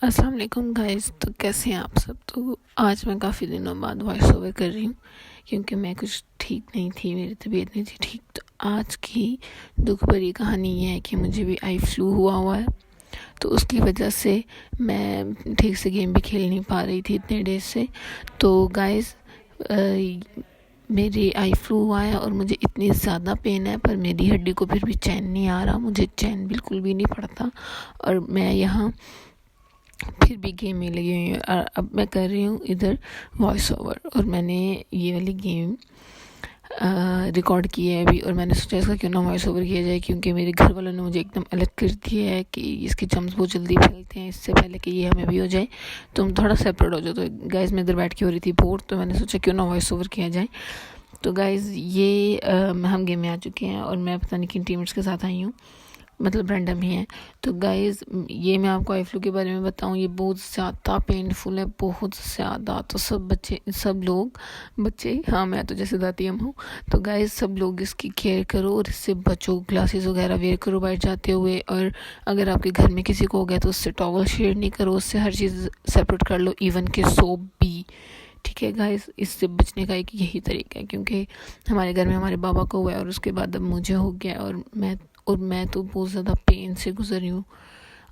अस्सलाम वालेकुम गाइस। तो कैसे हैं आप सब। तो आज मैं काफ़ी दिनों बाद वॉइस ओवर कर रही हूँ क्योंकि मैं कुछ ठीक नहीं थी, मेरी तबीयत नहीं थी ठीक। तो आज की दुख भरी कहानी ये है कि मुझे भी आई फ्लू हुआ है। तो उसकी वजह से मैं ठीक से गेम भी खेल नहीं पा रही थी इतने डेज से। तो गाइस मेरी आई फ्लू हुआ है और मुझे इतनी ज़्यादा पेन है, पर मेरी हड्डी को फिर भी चैन नहीं आ रहा, मुझे चैन बिल्कुल भी नहीं पड़ता। और मैं यहाँ फिर भी गेम में लगी हुई हूँ और अब मैं कर रही हूँ इधर वॉइस ओवर। और मैंने ये वाली गेम रिकॉर्ड की है अभी, और मैंने सोचा इसका क्यों ना वॉइस ओवर किया जाए, क्योंकि मेरे घर वालों ने मुझे एकदम अलग कर दिया है कि इसके जम्स बहुत जल्दी फैलते हैं, इससे पहले कि ये हमें भी हो जाए तुम थोड़ा सेपरेट हो जाओ। तो गाइज मैं इधर बैठ के हो रही थी बोर, तो मैंने सोचा क्यों ना वॉइस ओवर किया जाए। तो गाइज ये हम गेम में आ चुके हैं और मैं पता नहीं किन टीममेट्स के साथ आई हूँ, मतलब रैंडम ही है। तो गाइज़ ये मैं आपको आई फ्लू के बारे में बताऊँ, ये बहुत ज़्यादा पेनफुल है, बहुत ज़्यादा। तो सब लोग बच्चे, हाँ मैं तो जैसे दाती हम हूँ। तो गाइज़ सब लोग इसकी केयर करो और इससे बचो, ग्लासेस वगैरह वेयर करो बैठ जाते हुए। और अगर आपके घर में किसी को हो गया तो उससे टॉवल शेयर नहीं करो, उससे हर चीज़ सेपरेट कर लो, इवन के सोप भी। ठीक है गाइस, इससे बचने का एक यही तरीका है, क्योंकि हमारे घर में हमारे बाबा को हुआ है और उसके बाद अब मुझे हो गया। और मैं तो बहुत ज़्यादा पेन से गुजर रही हूँ।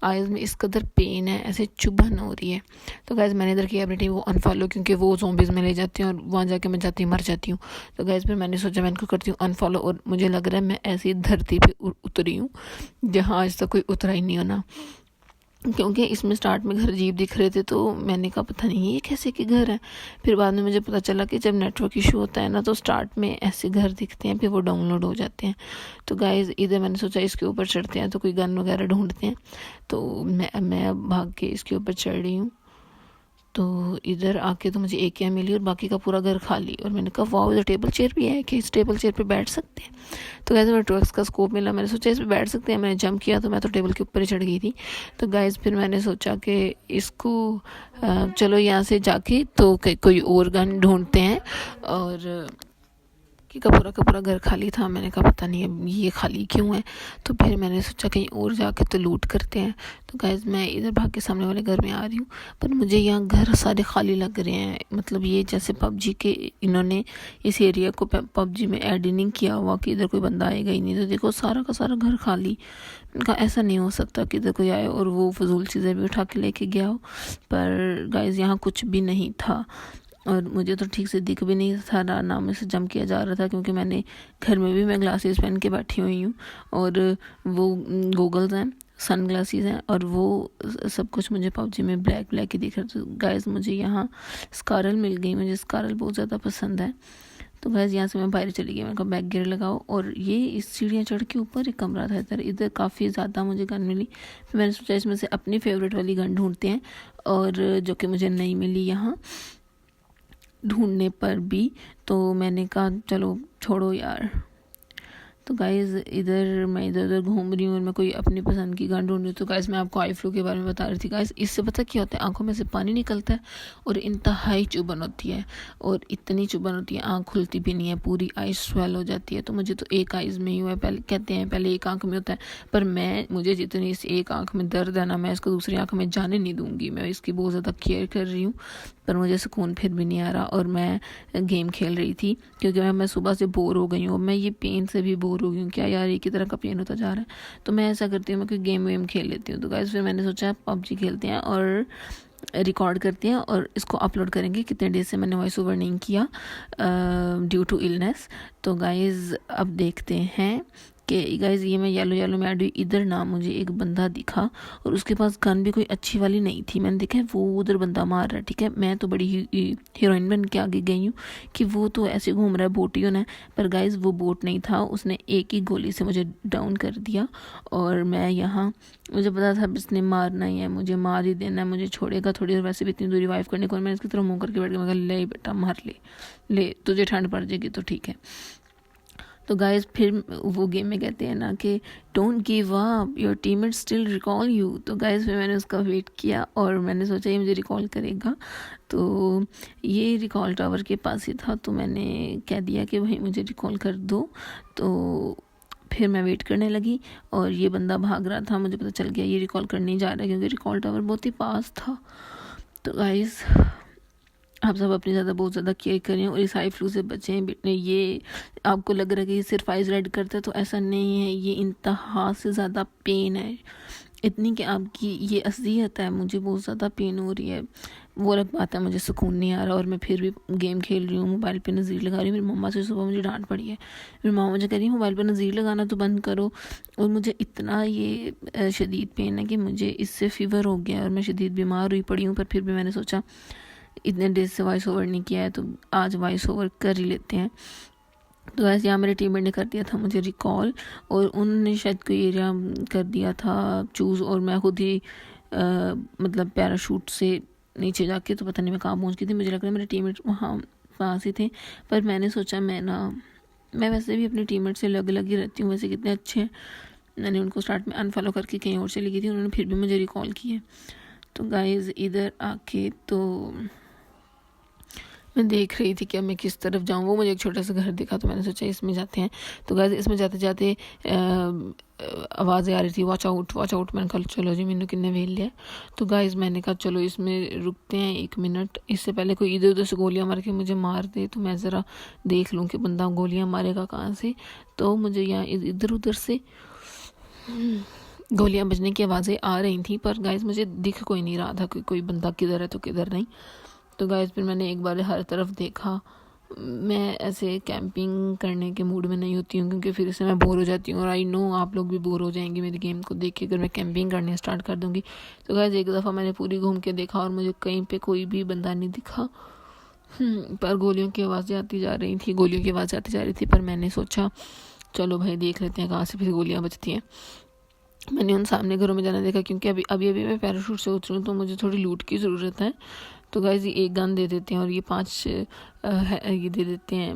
आइज़ में इस कदर पेन है, ऐसे चुभन हो रही है। तो गाइज़ मैंने इधर किया अपनी टीम वो अनफॉलो, क्योंकि वो ज़ॉम्बीज़ में ले जाते हैं और वहाँ जाके मैं जाती मर जाती हूँ। तो गाइज़ फिर मैंने सोचा मैं इनको करती हूँ अनफॉलो, और मुझे लग रहा है मैं ऐसी धरती पे उतरी हूँ जहाँ आज तक कोई उतरा ही नहीं होना। क्योंकि इसमें स्टार्ट में घर अजीब दिख रहे थे, तो मैंने कहा पता नहीं ये कैसे के घर हैं। फिर बाद में मुझे पता चला कि जब नेटवर्क इशू होता है ना, तो स्टार्ट में ऐसे घर दिखते हैं, फिर वो डाउनलोड हो जाते हैं। तो गाइज इधर मैंने सोचा इसके ऊपर चढ़ते हैं, तो कोई गन वगैरह ढूंढते हैं। तो मैं अब भाग के इसके ऊपर चढ़ रही हूँ। तो इधर आके तो मुझे एक यहाँ मिली और बाकी का पूरा घर खाली। और मैंने कहा वाह, इधर टेबल चेयर भी है कि इस टेबल चेयर पे बैठ सकते हैं। तो गाइस मेरे ट्रक्स का स्कोप मिला, मैंने सोचा इस पे बैठ सकते हैं। मैंने जंप किया तो मैं तो टेबल के ऊपर ही चढ़ गई थी। तो गाइस फिर मैंने सोचा कि इसको चलो यहाँ से जाके तो कोई और गन ढूंढते हैं। और कि का पूरा घर खाली था। मैंने कहा पता नहीं अब ये खाली क्यों है। तो फिर मैंने सोचा कहीं और जाके तो लूट करते हैं। तो गाइज मैं इधर भाग के सामने वाले घर में आ रही हूँ, पर मुझे यहाँ घर सारे खाली लग रहे हैं। मतलब ये जैसे पबजी के इन्होंने इस एरिया को पबजी में ऐड नहीं किया हुआ कि इधर कोई बंदा आएगा ही नहीं। तो देखो सारा का सारा घर खाली। उनका ऐसा नहीं हो सकता कि इधर कोई आए और वो फजूल चीज़ें भी उठा के लेके गया हो। पर गाइज यहाँ कुछ भी नहीं था और मुझे तो ठीक से दिख भी नहीं था रहा, ना में से जम किया जा रहा था, क्योंकि मैंने घर में भी मैं ग्लासेस पहन के बैठी हुई हूँ और वो गूगल्स हैं, सन ग्लासेस हैं, और वो सब कुछ मुझे पबजी में ब्लैक ही दिख रहा। तो गाइस मुझे यहाँ स्कारल मिल गई, मुझे स्कारल बहुत ज़्यादा पसंद है। तो गैस यहाँ से मैं बाहर चली गई, मैं कहा बैक गियर लगाओ। और ये इस सीढ़ियाँ चढ़ के ऊपर एक कमरा था, इधर काफ़ी ज़्यादा मुझे गन मिली। फिर मैंने सोचा इसमें से अपनी फेवरेट वाली गन ढूंढते हैं, और जो कि मुझे नहीं मिली यहाँ ढूंढने पर भी। तो मैंने कहा चलो छोड़ो यार। तो गाइज़ इधर मैं इधर उधर घूम रही हूँ और मैं कोई अपनी पसंद की गन ढूंढ रही हूँ। तो गाइज़ मैं आपको आई फ्लू के बारे में बता रही थी। गाइज़ इससे पता क्या होता है, आंखों में से पानी निकलता है और इंतहाई चुभन होती है, और इतनी चुभन होती है आंख खुलती भी नहीं है, पूरी आइज स्वेल हो जाती है। तो मुझे तो एक आइज में ही हुआ है, पहले कहते हैं पहले एक आंख में होता है, पर मुझे जितनी इस एक आंख में दर्द है ना, मैं इसको दूसरी आंख में जाने नहीं दूंगी। मैं इसकी बहुत ज़्यादा केयर कर रही हूँ, पर मुझे सुकून फिर भी नहीं आ रहा। और मैं गेम खेल रही थी क्योंकि मैं सुबह से बोर हो गई हूँ, मैं ये पेन से भी बोर हो गई हूँ। क्या यार एक ही तरह का पेन होता जा रहा है। तो मैं ऐसा करती हूँ, मैं कोई गेम वेम खेल लेती हूँ। तो गाइस फिर मैंने सोचा पबजी खेलते हैं और रिकॉर्ड करते हैं और इसको अपलोड करेंगे। कितने डेज से मैंने वॉइस ओवर नहीं किया ड्यू टू इलनेस। तो गाइज़ अब देखते हैं कि गाइज़ ये मैं येलो में ऐड हुई। इधर ना मुझे एक बंदा दिखा और उसके पास गन भी कोई अच्छी वाली नहीं थी। मैंने देखा वो उधर बंदा मार रहा है, ठीक है। मैं तो बड़ी हीरोइन बन के आगे गई हूँ कि वो तो ऐसे घूम रहा है, बोट ही होना है। पर गाइज़ वो बोट नहीं था, उसने एक ही गोली से मुझे डाउन कर दिया। और मैं यहाँ, मुझे पता था इसने मारना ही है, मुझे मार ही देना है, मुझे छोड़ेगा थोड़ी देर, वैसे भी इतनी दूरी वाइफ करने को। मैंने इसकी तरफ मुँह करके बैठ गया, मैं ले बेटा मार ले तुझे ठंड पड़ जाएगी तो ठीक है। तो गाइस फिर वो गेम में कहते हैं ना कि don't give up, your teammate still recall you. तो गाइस फिर मैंने उसका वेट किया और मैंने सोचा ये मुझे रिकॉल करेगा। तो ये रिकॉल टावर के पास ही था, तो मैंने कह दिया कि भाई मुझे रिकॉल कर दो। तो फिर मैं वेट करने लगी और ये बंदा भाग रहा था, मुझे पता चल गया ये रिकॉल करने ही जा रहा है क्योंकि रिकॉल टावर बहुत ही पास था। तो गाइस आप सब अपनी बहुत ज़्यादा केयर करें और इस हाई फ्लू से बचें। ये आपको लग रहा है कि ये सिर्फ आइज़ रेड करता है, तो ऐसा नहीं है, ये इंतहा से ज़्यादा पेन है, इतनी कि आपकी ये अज़ियत है। मुझे बहुत ज़्यादा पेन हो रही है, वो अलग बात है, मुझे सुकून नहीं आ रहा और मैं फिर भी गेम खेल रही हूँ, मोबाइल पे नज़ीर लगा रही हूँ। मेरी मम्मा से सुबह मुझे डांट पड़ी है, मेरी मम्मा मुझे कह रही है मोबाइल पे नज़ीर लगाना तो बंद करो। और मुझे इतना ये शदीद पेन है कि मुझे इससे फ़ीवर हो गया और मैं शदीद बीमार हुई पड़ी हूँ। पर फिर भी मैंने सोचा इतने डेज से वॉइस ओवर नहीं किया है तो आज वॉइस ओवर कर ही लेते हैं। तो ऐसे यहाँ मेरे टीममेट ने कर दिया था मुझे रिकॉल और उन्होंने शायद कोई एरिया कर दिया था चूज़ और मैं खुद ही मतलब पैराशूट से नीचे जाके तो पता नहीं मैं कहाँ पहुँच गई थी। मुझे लग रहा है मेरे टीममेट वहाँ पास ही थे, पर मैंने सोचा मैं वैसे भी अपने टीममेट से अलग अलग ही रहती हूँ, वैसे कितने अच्छे हैं। मैंने उनको स्टार्ट में अनफॉलो करके कहीं और चली गई थी, उन्होंने फिर भी मुझे रिकॉल किया। तो गाइज़ इधर आके तो मैं देख रही थी कि अब मैं किस तरफ जाऊँ। वो मुझे एक छोटा सा घर दिखा तो मैंने सोचा इसमें जाते हैं। तो गाइस इसमें जाते जाते आवाज़ें आ रही थी वॉच आउट वॉच आउट। मैंने कहा चलो जी मैंने किन्ने वेल लिया। तो गाइस मैंने कहा चलो इसमें रुकते हैं 1 मिनट, इससे पहले कोई इधर उधर से गोलियां मार के मुझे मार दे तो मैं ज़रा देख लूँ कि बंदा गोलियां मारेगा कहाँ से। तो मुझे यहाँ इधर उधर से गोलियां बजने की आवाज़ें आ रही थी, पर गाइस मुझे दिख कोई नहीं रहा था कि कोई बंदा किधर है तो किधर नहीं। तो गाइस फिर मैंने एक बार हर तरफ देखा। मैं ऐसे कैंपिंग करने के मूड में नहीं होती हूँ क्योंकि फिर इससे मैं बोर हो जाती हूँ और आई नो आप लोग भी बोर हो जाएंगे मेरी गेम को देख के अगर मैं कैंपिंग करने स्टार्ट कर दूँगी। तो गाइस एक दफ़ा मैंने पूरी घूम के देखा और मुझे कहीं पे कोई भी बंदा नहीं दिखा, पर गोलियों की आवाज़ें आती जा रही थी, गोलियों की आवाज़ आती जा रही थी। पर मैंने सोचा चलो भाई देख लेते हैं कहाँ से फिर गोलियाँ बजती हैं। मैंने उन सामने घरों में जाना देखा क्योंकि अभी मैं पैराशूट से उतरूँ तो मुझे थोड़ी लूट की ज़रूरत है। तो गाइस ये 1 गन दे देते हैं और ये 5 ये दे देते हैं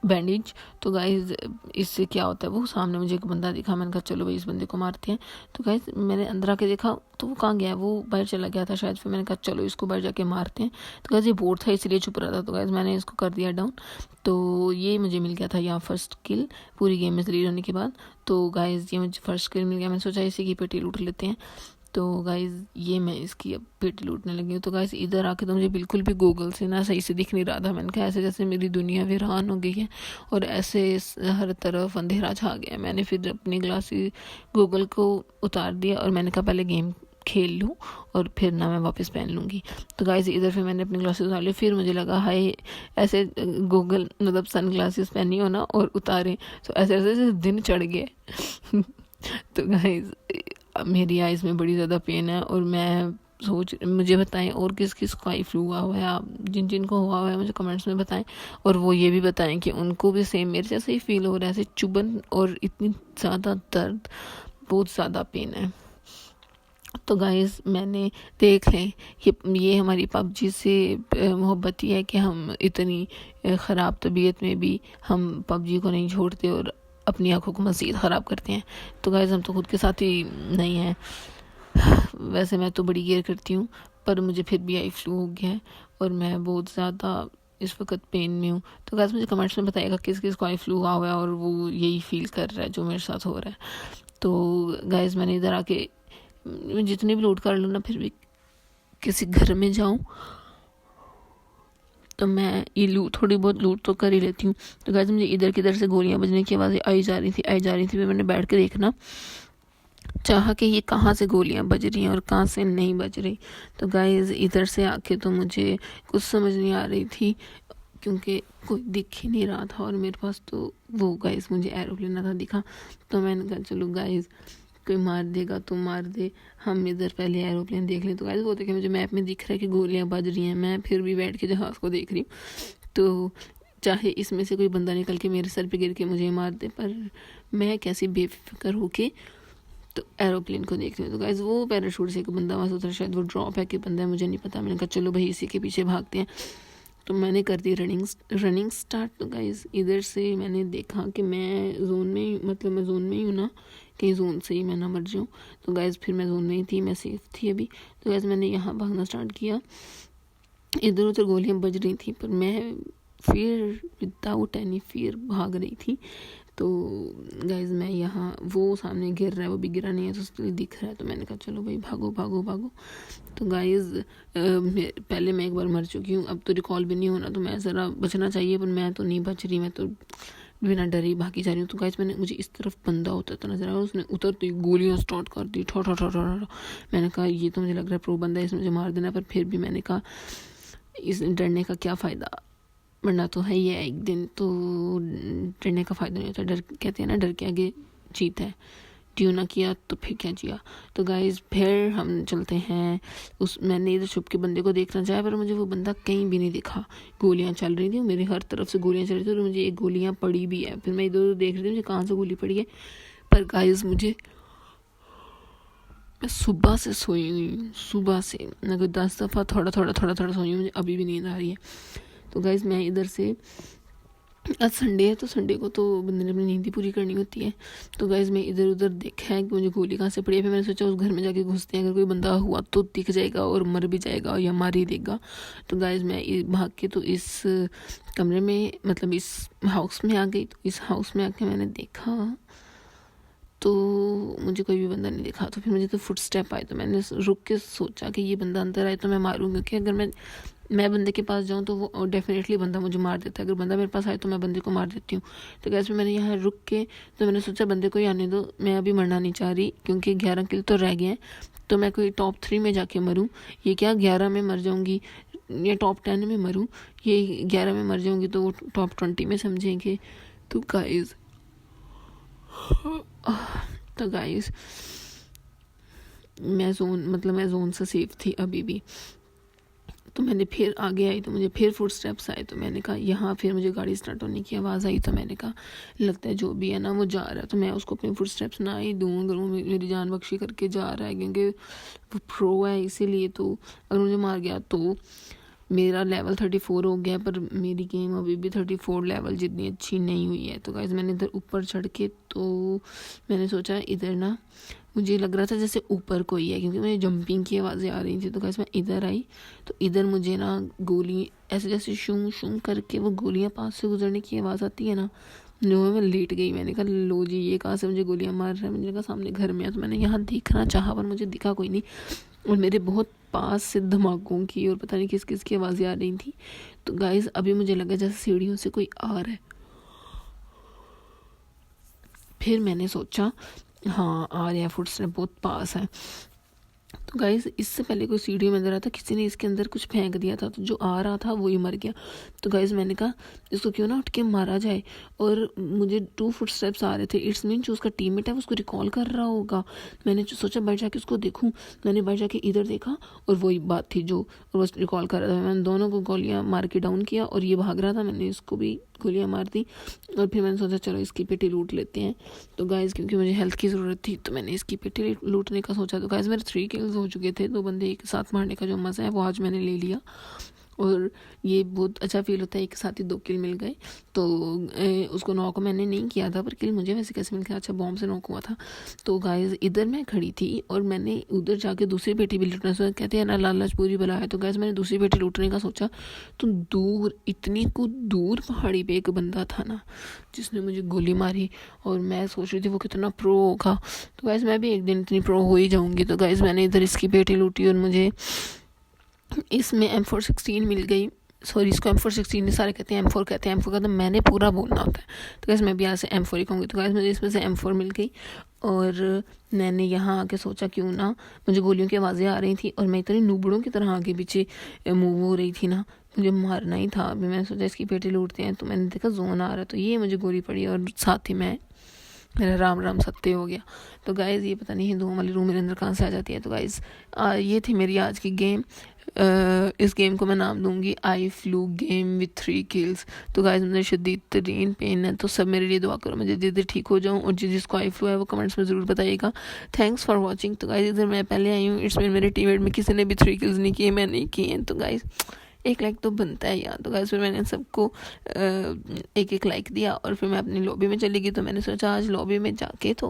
बैंडेज। तो गाइस इससे क्या होता है, वो सामने मुझे एक बंदा दिखा, मैंने कहा चलो भाई इस बंदे को मारते हैं। तो गाइस मैंने अंदर आके देखा तो वो कहाँ गया, वो बाहर चला गया था शायद। फिर मैंने कहा चलो इसको बाहर जाके मारते हैं। तो गाइस ये बोर्ड था इसलिए छुप रहा था, तो गाइस मैंने इसको कर दिया डाउन। तो ये मुझे मिल गया था यहाँ फर्स्ट किल पूरी गेम में लीड होने के बाद। तो गाइस ये मुझे फर्स्ट किल मिल गया, मैंने सोचा इसी की पेटी लूट लेते हैं। तो गाइज़ ये मैं इसकी अब पेटी लूटने लगी हूँ। तो गाइज़ इधर आके तो मुझे बिल्कुल भी गूगल से ना सही से दिख नहीं रहा था। मैंने कहा ऐसे जैसे मेरी दुनिया वीरान हो गई है और ऐसे हर तरफ अंधेरा छा गया। मैंने फिर अपनी ग्लासेस गूगल को उतार दिया और मैंने कहा पहले गेम खेल लूँ और फिर ना मैं वापस पहन लूँगी। तो गाइज़ इधर फिर मैंने अपनी ग्लासेस उतार ली, फिर मुझे लगा हाय ऐसे गूगल मतलब सन ग्लासेस पहनी हो ना और उतारें तो ऐसे ऐसे दिन चढ़ गए। तो गाइज़ मेरी आइज़ में बड़ी ज़्यादा पेन है और मैं मुझे बताएं और किस किस को आई फ्लू हुआ है, आप जिन जिन को हुआ है मुझे कमेंट्स में बताएं। और वो ये भी बताएं कि उनको भी सेम मेरे जैसे ही फील हो रहा है, ऐसे चुभन और इतनी ज़्यादा दर्द, बहुत ज़्यादा पेन है। तो गाइस मैंने देख लें ये हमारी पबजी से मोहब्बत ही है कि हम इतनी ख़राब तबीयत में भी हम पबजी को नहीं छोड़ते और अपनी आंखों को मज़ीद ख़राब करते हैं। तो गाइस हम तो खुद के साथ ही नहीं हैं। वैसे मैं तो बड़ी केयर करती हूँ पर मुझे फिर भी आई फ्लू हो गया है और मैं बहुत ज़्यादा इस वक्त पेन में हूँ। तो गाइस मुझे कमेंट्स में बताइएगा किस किस को आई फ्लू हुआ है और वो यही फील कर रहा है जो मेरे साथ हो रहा है। तो गाइस मैंने इधर आके जितनी भी लूट कर लूँ ना फिर भी किसी घर में जाऊँ तो मैं ये थोड़ी बहुत लूट तो कर ही लेती हूँ। तो गाइस मुझे इधर किधर से गोलियां बजने की आवाज़ें आई जा रही थी। फिर मैंने बैठ के देखना चाहा कि ये कहाँ से गोलियां बज रही हैं और कहाँ से नहीं बज रही। तो गाइस इधर से आके तो मुझे कुछ समझ नहीं आ रही थी क्योंकि कोई दिख ही नहीं रहा था और मेरे पास तो वो गाइस मुझे एरोप्लेन था दिखा। तो मैंने कहा चलो गाइस कोई मार देगा तो मार दे, हम इधर पहले एरोप्लेन देख लें। तो गाइस वो देखे मुझे मैप में दिख रहा है कि गोलियां बज रही हैं, मैं फिर भी बैठ के जहाज़ को देख रही हूँ। तो चाहे इसमें से कोई बंदा निकल के मेरे सर पे गिर के मुझे मार दे, पर मैं कैसी बेफिक्र होके तो एरोप्लेन को देख रही हूँ। तो गाइस वो पैराशूट से एक बंदा वहाँ से उतरा, शायद वो ड्रॉप है कि बंदा है मुझे नहीं पता। मैंने कहा चलो भाई इसी के पीछे भागते हैं। तो मैंने कर दी रनिंग स्टार्ट। तो गाइस इधर से मैंने देखा कि मैं जोन में ही हूँ ना, कहीं जोन से ही मैं ना मर जाऊँ। तो गाइस फिर मैं जोन में ही थी, मैं सेफ थी अभी। तो गाइस मैंने यहाँ भागना स्टार्ट किया, इधर उधर गोलियाँ बज रही थी पर मैं फिर विदाउट एनी फियर भाग रही थी। तो गाइज़ मैं यहाँ, वो सामने गिर रहा है, वो भी गिरा नहीं है तो स्टिल दिख रहा है, तो मैंने कहा चलो भाई भागो भागो भागो। तो गाइज़ पहले मैं एक बार मर चुकी हूँ, अब तो रिकॉल भी नहीं होना, तो मैं ज़रा बचना चाहिए, पर मैं तो नहीं बच रही, मैं तो बिना डरी भागी जा रही हूँ। तो गाइस मुझे इस तरफ बंदा उतरता नजर आया, उसने उतरते ही गोलियां स्टार्ट कर दी, ठो ठो ठो ठो ठो। मैंने कहा ये तो मुझे लग रहा है प्रो बंदा है, इसने मुझे मार देना, पर फिर भी मैंने कहा इस डरने का क्या फ़ायदा, मरना तो है ही है एक दिन, तो डरने का फ़ायदा नहीं होता। डर कहते हैं ना, डर के आगे जीत है, ड्यू ना किया तो फिर क्या जिया। तो गाइज फिर हम चलते हैं मैंने इधर छुप के बंदे को देखना चाहा, पर मुझे वो बंदा कहीं भी नहीं दिखा। गोलियां चल रही थी, मेरी हर तरफ से गोलियां चल रही थी, और मुझे एक गोलियां पड़ी भी है। फिर मैं इधर उधर देख रही थी मुझे कहाँ से गोली पड़ी है, पर गाइज मैं सुबह से सोई हुई हूँ, सुबह से मैं कोई 10 दफ़ा थोड़ा सोई हूँ, मुझे अभी भी नींद आ रही है। तो गाइज मैं इधर से, आज संडे है तो संडे को तो बंदे ने अपनी नींद ही पूरी करनी होती है। तो गाइज़ मैं इधर उधर देखा है कि मुझे गोली कहाँ से पड़ी है। फिर मैंने सोचा उस घर में जाके घुसते हैं, अगर कोई बंदा हुआ तो दिख जाएगा और मर भी जाएगा या मार ही देगा। तो गाइज़ मैं भाग के तो इस कमरे में, मतलब इस हाउस में आ गई। तो इस हाउस में आके मैंने देखा तो मुझे कोई भी बंदा नहीं दिखा। तो फिर मुझे तो फुट स्टेप आए, तो मैंने रुक के सोचा कि ये बंदा अंदर आए तो मैं मारूँ, क्योंकि अगर मैं बंदे के पास जाऊँ तो वो डेफिनेटली बंदा मुझे मार देता है। अगर बंदा मेरे पास आए तो मैं बंदे को मार देती हूँ। तो गैस में मैंने यहाँ रुक के, तो मैंने सोचा बंदे को ही आने दो, मैं अभी मरना नहीं चाह रही, क्योंकि 11 किल तो रह गए हैं, तो मैं कोई टॉप 3 में जाके मरूँ, ये क्या 11 में मर जाऊँगी या टॉप 10 में मरूँ, ये 11 में मर जाऊँगी तो वो टॉप 20 में समझेंगे। तो गाइस मैं जोन से सेफ थी अभी भी। तो मैंने फिर आगे आई तो मुझे फिर फुट स्टेप्स आए, तो मैंने कहा यहाँ, फिर मुझे गाड़ी स्टार्ट होने की आवाज़ आई, तो मैंने कहा लगता है जो भी है ना वो जा रहा है, तो मैं उसको अपने फुट स्टेप्स ना ही दूँ, अगर वो मेरी जान बख्शी करके जा रहा है, क्योंकि वो प्रो है इसीलिए। तो अगर मुझे मार गया तो मेरा लेवल 34 हो गया, पर मेरी गेम अभी भी 34 लेवल जितनी अच्छी नहीं हुई है। तो गाइस मैंने इधर ऊपर चढ़ के, तो मैंने सोचा इधर ना, मुझे लग रहा था जैसे ऊपर कोई है, क्योंकि मुझे जंपिंग की आवाज़ें आ रही थी। तो गाइस मैं इधर आई, तो इधर मुझे ना गोली ऐसे जैसे शूं शूं करके वो गोलियां पास से गुजरने की आवाज़ आती है ना, जो मैं लेट गई। मैंने कहा लो जी, ये कहाँ से मुझे गोलियां मार रहा है। मैंने कहा सामने घर में है, तो मैंने यहाँ देखना चाहा, पर मुझे दिखा कोई नहीं, और मेरे बहुत पास से धमाकों की और पता नहीं किस किस की आवाज़ें आ रही थी। तो गाइस अभी मुझे लगा जैसे सीढ़ियों से कोई आ रहा है। फिर मैंने सोचा हाँ आ रहा है, फुटस्टेप बहुत पास है। तो गाइस इससे पहले कोई सीढ़ी में अंदर आया था, किसी ने इसके अंदर कुछ फेंक दिया था, तो जो आ रहा था वही मर गया। तो गाइस मैंने कहा इसको क्यों ना उठ के मारा जाए, और मुझे 2 फुटस्टेप्स आ रहे थे। इट्स मीन जो उसका टीममेट है वो उसको रिकॉल कर रहा होगा। मैंने सोचा बाहर जाके उसको देखूं, मैंने बाहर जाके इधर देखा और वही बात थी जो वो रिकॉल कर रहा था। मैंने दोनों को गोलियां मार के डाउन किया, और ये भाग रहा था, मैंने इसको भी गोलियां मार दी, और फिर मैंने सोचा चलो इसकी पेटी लूट लेते हैं। तो गाइस क्योंकि मुझे हेल्थ की ज़रूरत थी, तो मैंने इसकी पेटी लूटने का सोचा। तो गाइस मेरे 3 किल्स हो चुके थे, 2 बंदे एक साथ मारने का जो मज़ा है वो आज मैंने ले लिया, और ये बहुत अच्छा फील होता है, एक साथ ही 2 किल मिल गए। तो उसको नॉक मैंने नहीं किया था, पर किल मुझे वैसे कैसे मिल गया, अच्छा बॉम्ब से नॉक हुआ था। तो गाइस इधर मैं खड़ी थी और मैंने उधर जाके दूसरी पेटी भी लूटना सोचा। कहते हैं ना लालच पूरी बला है। तो गाइस मैंने दूसरी पेटी लूटने का सोचा, तो दूर, इतनी को दूर पहाड़ी पे एक बंदा था ना जिसने मुझे गोली मारी, और मैं सोच रही थी वो कितना प्रो होगा। तो गाइस मैं भी एक दिन इतनी प्रो हो ही जाऊँगी। तो गाइस मैंने इधर इसकी पेटी लूटी और मुझे इसमें M416 मिल गई। सॉरी, इसको M416 नहीं, सारे कहते हैं M4 कहते हैं, M4 का तो मैंने पूरा बोलना होता है। तो गैस मैं भी यहाँ से M4 ही कहूँगी। तो गैस मुझे इसमें से M4 मिल गई, और मैंने यहाँ आके सोचा क्यों ना, मुझे गोलियों की आवाज़ें आ रही थी और मैं इतनी नूबड़ों की तरह आगे पीछे मूव हो रही थी ना, मुझे मारना ही था। अभी मैंने सोचा इसकी पेटी लूटते हैं, तो मैंने देखा जोन आ रहा है, तो ये मुझे गोली पड़ी और साथ ही मेरा राम राम सत्य हो गया। तो गाइज़ ये पता नहीं हिंदुओं वाली रूह मेरे अंदर कहाँ से आ जाती है। तो गाइज़ ये थी मेरी आज की गेम। इस गेम को मैं नाम दूंगी eye flu game with 3 kills. तो गाइस मुझे शदीद तरीन पेन है, तो सब मेरे लिए दुआ करो, मुझे जल्दी ठीक हो जाऊं, और जिसको आई फ्लू है वो कमेंट्स में ज़रूर बताइएगा। Thanks for watching. तो गाइस इधर मैं पहले आई हूँ, इट्स मीन मेरे टीममेट में किसी ने भी 3 किल्स नहीं किए, मैंने किए हैं। तो गाइस एक लाइक तो बनता है यार। तो गाइस फिर मैंने सबको एक लाइक दिया, और फिर मैं अपनी लॉबी में चली गई। तो मैंने सोचा आज लॉबी में जाके, तो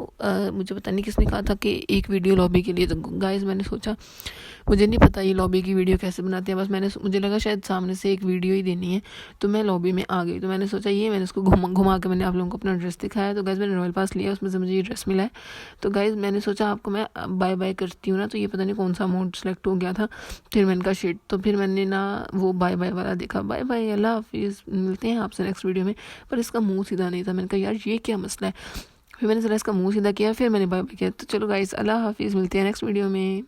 मुझे पता नहीं किसने कहा था कि एक वीडियो लॉबी के लिए। तो गाइस मैंने सोचा मुझे नहीं पता ये लॉबी की वीडियो कैसे बनाते हैं, बस मुझे लगा शायद सामने से एक वीडियो ही देनी है, तो मैं लॉबी में आ गई। तो मैंने सोचा मैंने उसको घुमा के मैंने आप लोगों को अपना ड्रेस दिखाया। तो गाइज़ मैंने रॉयल पास लिया, उसमें से मुझे ये ड्रेस मिला है। तो गाइज़ मैंने सोचा आपको मैं बाय बाय करती हूँ ना, तो ये पता नहीं कौन सा अमाउंट सेलेक्ट हो गया था, फिर मैंने कहा शिट, तो फिर मैंने ना वो बाय बाय वाला देखा। बाय बाय, अल्लाह हाफिज़, मिलते हैं आपसे नेक्स्ट वीडियो में। पर इसका मुँह सीधा नहीं था। मैंने कहा यार ये क्या मसला है, फिर मैंने ज़रा इसका मुँह सीधा किया, फिर मैंने बाय बाय किया। तो चलो गाइज़, अल्लाह हाफिज़, मिलते हैं नेक्स्ट वीडियो में।